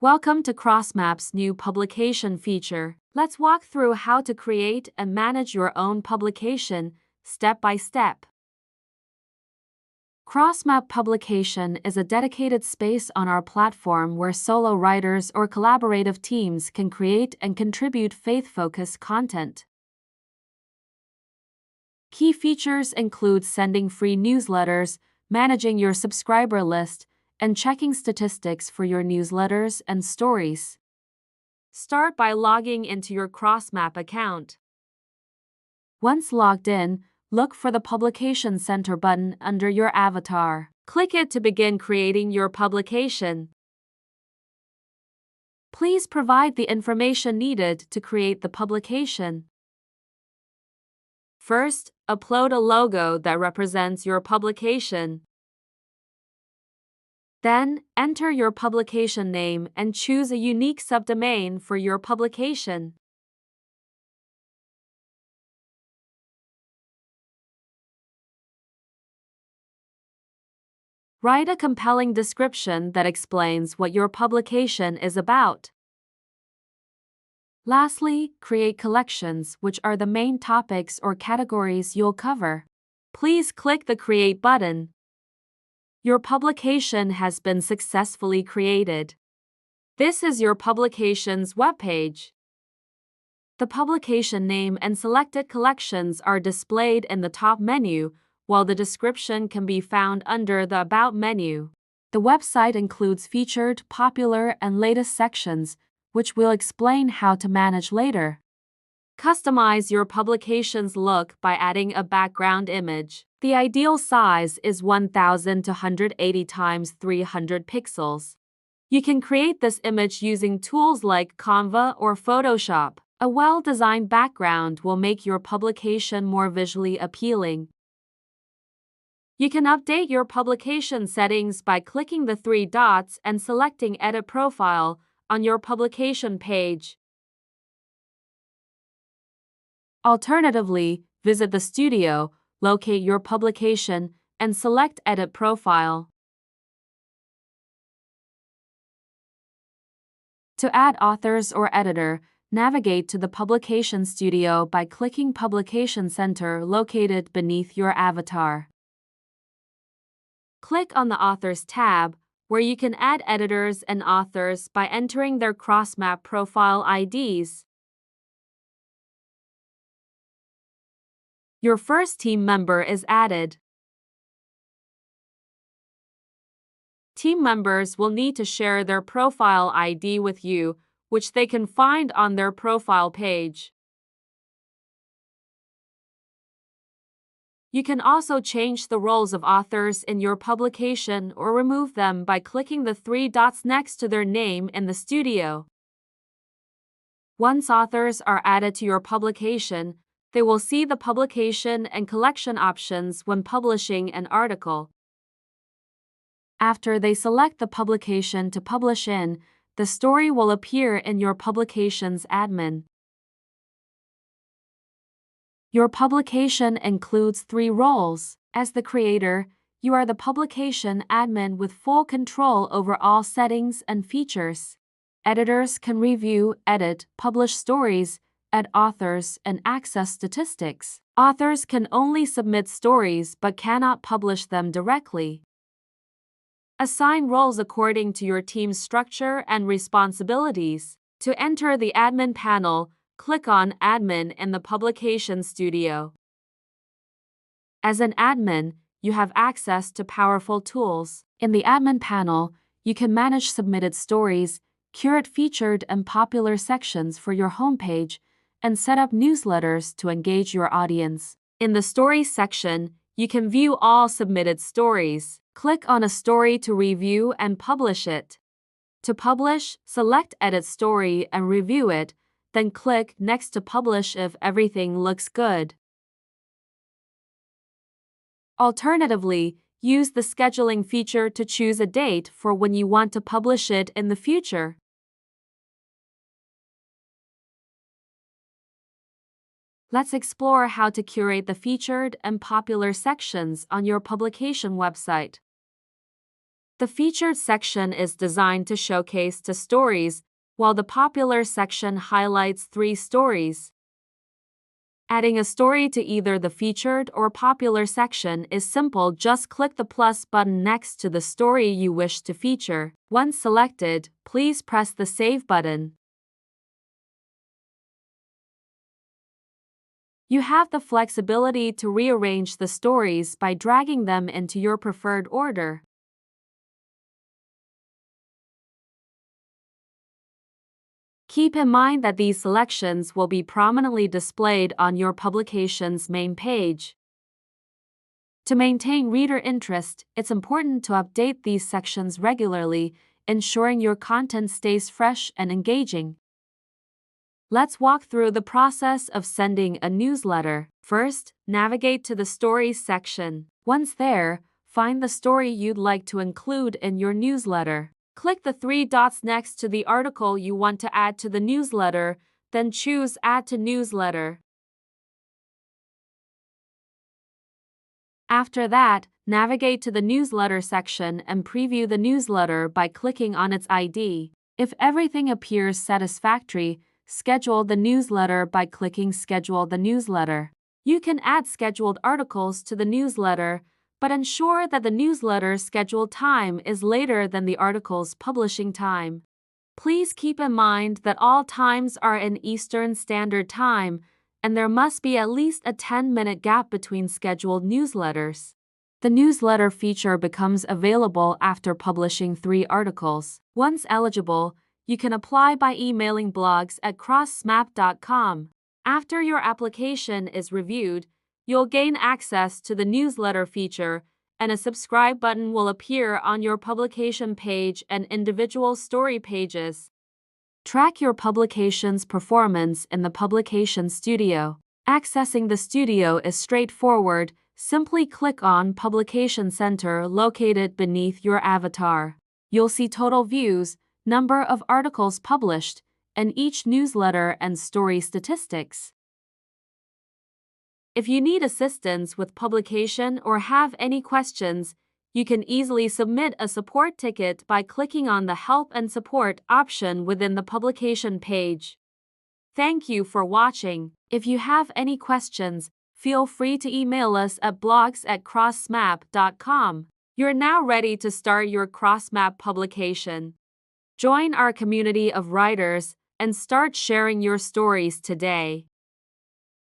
Welcome to Crossmap's new publication feature. Let's walk through how to create and manage your own publication step by step. Crossmap Publication is a dedicated space on our platform where solo writers or collaborative teams can create and contribute faith-focused content. Key features include sending free newsletters, managing your subscriber list, and checking statistics for your newsletters and stories. Start by logging into your Crossmap account. Once logged in, look for the Publication Center button under your avatar. Click it to begin creating your publication. Please provide the information needed to create the publication. First, upload a logo that represents your publication. Then, enter your publication name and choose a unique subdomain for your publication. Write a compelling description that explains what your publication is about. Lastly, create collections, which are the main topics or categories you'll cover. Please click the Create button. Your publication has been successfully created. This is your publication's webpage. The publication name and selected collections are displayed in the top menu, while the description can be found under the About menu. The website includes featured, popular, and latest sections, which we'll explain how to manage later. Customize your publication's look by adding a background image. The ideal size is 1000 to 180 x 300 pixels. You can create this image using tools like Canva or Photoshop. A well-designed background will make your publication more visually appealing. You can update your publication settings by clicking the three dots and selecting Edit Profile on your publication page. Alternatively, visit the studio, locate your publication, and select Edit Profile. To add authors or editor, navigate to the Publication Studio by clicking Publication Center located beneath your avatar. Click on the Authors tab, where you can add editors and authors by entering their Crossmap profile IDs. Your first team member is added. Team members will need to share their profile ID with you, which they can find on their profile page. You can also change the roles of authors in your publication or remove them by clicking the three dots next to their name in the studio. Once authors are added to your publication, they will see the publication and collection options when publishing an article. After they select the publication to publish in, the story will appear in your publication's admin. Your publication includes three roles. As the creator, you are the publication admin with full control over all settings and features. Editors can review, edit, publish stories, add authors, and access statistics. Authors can only submit stories but cannot publish them directly. Assign roles according to your team's structure and responsibilities. To enter the admin panel, click on Admin in the Publication Studio. As an admin, you have access to powerful tools. In the admin panel, you can manage submitted stories, curate featured and popular sections for your homepage, and set up newsletters to engage your audience. In the Stories section, you can view all submitted stories. Click on a story to review and publish it. To publish, select Edit Story and review it, then click Next to publish if everything looks good. Alternatively, use the scheduling feature to choose a date for when you want to publish it in the future. Let's explore how to curate the featured and popular sections on your publication website. The featured section is designed to showcase 2 stories, while the popular section highlights 3 stories. Adding a story to either the featured or popular section is simple. Just click the plus button next to the story you wish to feature. Once selected, please press the Save button. You have the flexibility to rearrange the stories by dragging them into your preferred order. Keep in mind that these selections will be prominently displayed on your publication's main page. To maintain reader interest, it's important to update these sections regularly, ensuring your content stays fresh and engaging. Let's walk through the process of sending a newsletter. First, navigate to the Stories section. Once there, find the story you'd like to include in your newsletter. Click the 3 dots next to the article you want to add to the newsletter, then choose Add to Newsletter. After that, navigate to the Newsletter section and preview the newsletter by clicking on its ID. If everything appears satisfactory, schedule the newsletter by clicking Schedule the Newsletter. You can add scheduled articles to the newsletter, but ensure that the newsletter's scheduled time is later than the article's publishing time. Please keep in mind that all times are in Eastern Standard Time, and there must be at least a 10-minute gap between scheduled newsletters. The newsletter feature becomes available after publishing 3 articles. Once eligible, you can apply by emailing blogs@crossmap.com. After your application is reviewed, you'll gain access to the newsletter feature, and a subscribe button will appear on your publication page and individual story pages. Track your publication's performance in the Publication Studio. Accessing the studio is straightforward. Simply click on Publication Center located beneath your avatar. You'll see total views, number of articles published, and each newsletter and story statistics. If you need assistance with publication or have any questions, you can easily submit a support ticket by clicking on the Help and Support option within the publication page. Thank you for watching. If you have any questions, feel free to email us at blogs@crossmap.com. You're now ready to start your Crossmap publication. Join our community of writers and start sharing your stories today.